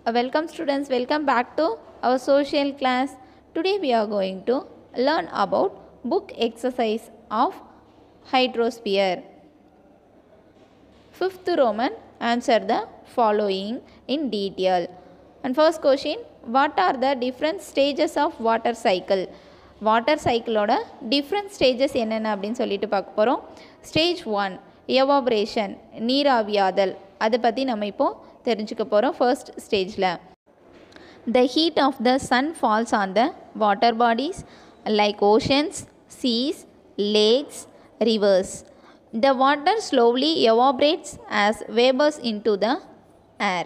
Welcome students, welcome back to our social class. Today we are going to learn about book exercise of hydrosphere. Fifth Roman, answer the following in detail. And first question, what are the different stages of water cycle? Water cycle oda different stages என்னென்ன அப்படின்னு சொல்லிட்டு பார்க்க போகிறோம். Stage 1 evaporation, நீராவியாதல். அதை பற்றி நம்ம இப்போ தெரிஞ்சுக்க போகிறோம் ஃபர்ஸ்ட் ஸ்டேஜில். The heat of the sun falls on the water bodies like oceans, seas, lakes, rivers. The water slowly evaporates as vapors into the air.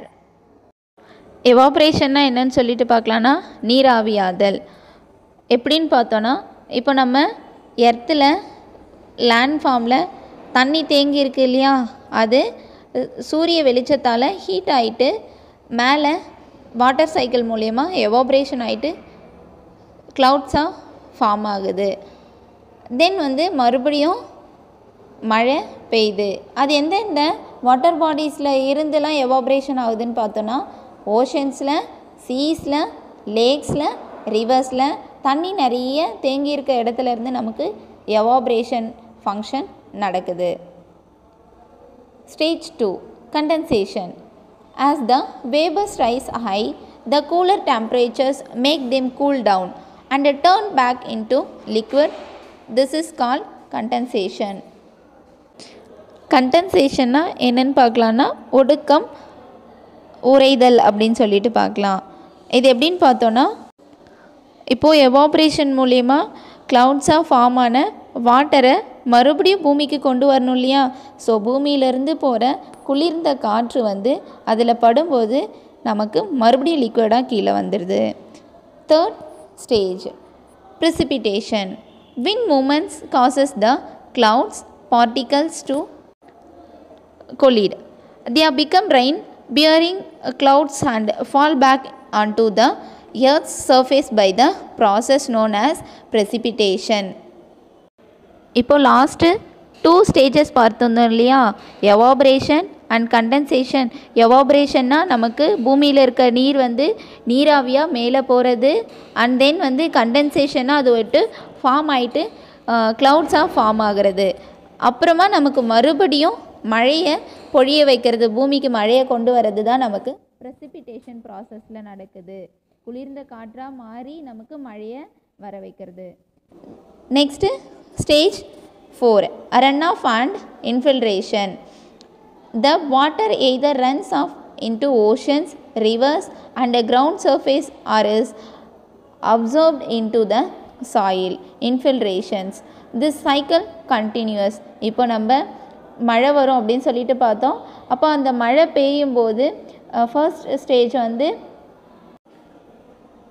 எவாப்ரேஷன்னா என்னன்னு சொல்லிட்டு பார்க்கலான்னா நீராவியாதல். எப்படின்னு பார்த்தோன்னா இப்போ நம்ம எர்த்தில் லேண்ட் ஃபார்மில் தண்ணி தேங்கி இருக்கு இல்லையா, அது சூரிய வெளிச்சத்தால் ஹீட் ஆகிட்டு மேலே வாட்டர் சைக்கிள் மூலயமா எவாப்ரேஷன் ஆகிட்டு க்ளவுட்ஸாக ஃபார்ம் ஆகுது. தென் மறுபடியும் மழை பெய்யுது. அது எந்தெந்த வாட்டர் பாடிஸில் இருந்தெல்லாம் எவாப்ரேஷன் ஆகுதுன்னு பார்த்தோன்னா ஓஷன்ஸில், சீஸில், லேக்ஸில், ரிவர்ஸில் தண்ணி நிறைய தேங்கியிருக்க இடத்துல இருந்து நமக்கு எவாப்ரேஷன் ஃபங்க்ஷன் நடக்குது. Stage 2 condensation. As the vapors rise high, the cooler temperatures make them cool down and turn back into liquid. This is called condensation. கண்டென்சேஷன்னா என்னென்னு பார்க்கலான்னா ஒடுக்கம், உறைதல் அப்படின்னு சொல்லிட்டு பார்க்கலாம். இது எப்படின்னு பார்த்தோன்னா இப்போது எவாப்ரேஷன் மூலயமா க்ளவுட்ஸாக ஃபார்ம் ஆன வாட்டரை மறுபடியும் பூமிக்கு கொண்டு வரணும் இல்லையா. ஸோ பூமியிலேருந்து போகிற குளிர்ந்த காற்று அதில் படும்போது நமக்கு மறுபடியும் லிக்விடாக கீழே வந்துடுது. Third stage precipitation. Wind movements causes the clouds particles to collide. They have become rain bearing clouds and fall back onto the earth's surface by the process known as precipitation. இப்போ லாஸ்ட்டு 2 ஸ்டேஜஸ் பார்த்துருந்தோம் இல்லையா, evaporation and condensation. எவாப்ரேஷன்னா நமக்கு பூமியில் இருக்க நீர் நீராவியாக மேலே போகிறது. And then கண்டென்சேஷனாக அது விட்டு ஃபார்ம் ஆகிட்டு க்ளவுட்ஸாக ஃபார்ம் ஆகிறது. அப்புறமா நமக்கு மறுபடியும் மழையை பொழிய வைக்கிறது, பூமிக்கு மழையை கொண்டு வர்றது தான் நமக்கு ப்ரெசிபிடேஷன் ப்ராசஸில் நடக்குது. குளிர்ந்த காற்றாக மாறி நமக்கு மழையை வர வைக்கிறது. Next Stage 4 runoff and infiltration. The water either runs off into oceans, rivers and the ground surface or is absorbed into the soil. Infiltrations. This cycle continuous. இப்போ நம்ம மழை வரும் அப்படின்னு சொல்லிட்டு பார்த்தோம். அப்போ அந்த மழை பெய்யும் போது ஃபர்ஸ்ட் ஸ்டேஜ்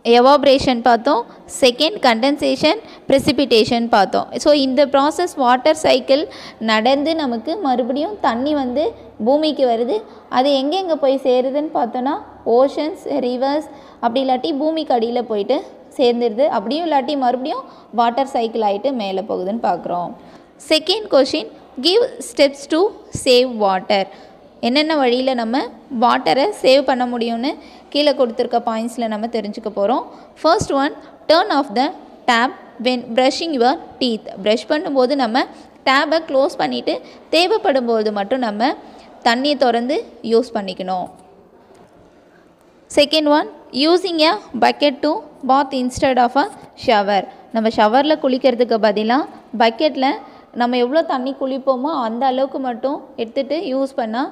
எவாப்ரேஷன் பார்த்தோம், செகண்ட் கண்டென்சேஷன், ப்ரெசிபிடேஷன் பார்த்தோம். ஸோ இந்த ப்ராசஸ் வாட்டர் சைக்கிள் நடந்து நமக்கு மறுபடியும் தண்ணி பூமிக்கு வருது. அது எங்கெங்கே போய் சேருதுன்னு பார்த்தோன்னா ஓஷன்ஸ், ரிவர்ஸ், அப்படி இல்லாட்டி பூமிக்கு அடியில் போயிட்டு சேர்ந்துருது. அப்படியும் இல்லாட்டி மறுபடியும் வாட்டர் சைக்கிள் ஆகிட்டு மேலே போகுதுன்னு பார்க்குறோம். Second question, give steps to save water. என்னென்ன வழியில் நம்ம வாட்டரை சேவ் பண்ண முடியும்னு கீழே கொடுத்துருக்க பாயிண்ட்ஸில் நம்ம தெரிஞ்சுக்க போகிறோம். First one, turn off the tap when brushing your teeth. Brush பண்ணும்போது நம்ம டேப்பை க்ளோஸ் பண்ணிவிட்டு தேவைப்படும் போது மட்டும் நம்ம தண்ணியை திறந்து யூஸ் பண்ணிக்கணும். Second one, using a bucket to bath instead of a shower. நம்ம ஷவரில் குளிக்கிறதுக்கு பதிலாக பக்கெட்டில் நம்ம எவ்வளோ தண்ணி குளிப்போமோ அந்த அளவுக்கு மட்டும் எடுத்துகிட்டு யூஸ் பண்ணால்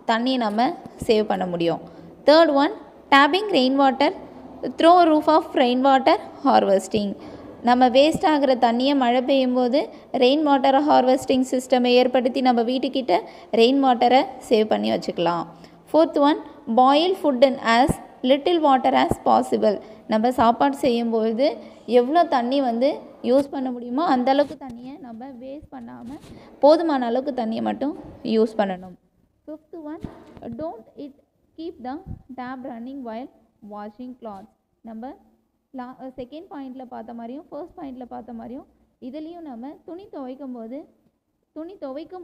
தண்ணியை நம்ம சேவ் பண்ண முடியும். Third one, tapping rain water through roof of rain water harvesting. நம்ம வேஸ்ட் ஆகிற தண்ணியை மழை பெய்யும் போது ரெயின் வாட்டர் ஹார்வெஸ்டிங் சிஸ்டமை ஏற்படுத்தி நம்ம வீட்டுக்கிட்ட ரெயின் வாட்டரை சேவ் பண்ணி வச்சுக்கலாம். ஃபோர்த் ஒன், பாயில் ஃபுட் இன் as little water as possible. நம்ம சாப்பாடு செய்யும்போது எவ்வளோ தண்ணி யூஸ் பண்ண முடியுமோ அந்தளவுக்கு தண்ணியை நம்ம வேஸ்ட் பண்ணாமல் போதுமான அளவுக்கு தண்ணியை மட்டும் யூஸ் பண்ணணும். Fifth one, don't it keep the tap running while washing clothes. நம்ம செகண்ட் பாயிண்டில் பார்த்த மாதிரியும் ஃபர்ஸ்ட் பாயிண்டில் பார்த்த மாதிரியும் இதுலேயும் நம்ம துணி துவைக்கும்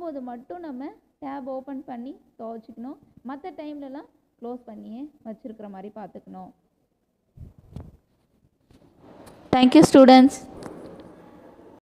போது மட்டும் நம்ம டேப் ஓப்பன் பண்ணி துவைச்சிக்கணும். மற்ற டைம்லலாம் க்ளோஸ் பண்ணியே வச்சுருக்கிற மாதிரி பார்த்துக்கணும். Thank you students.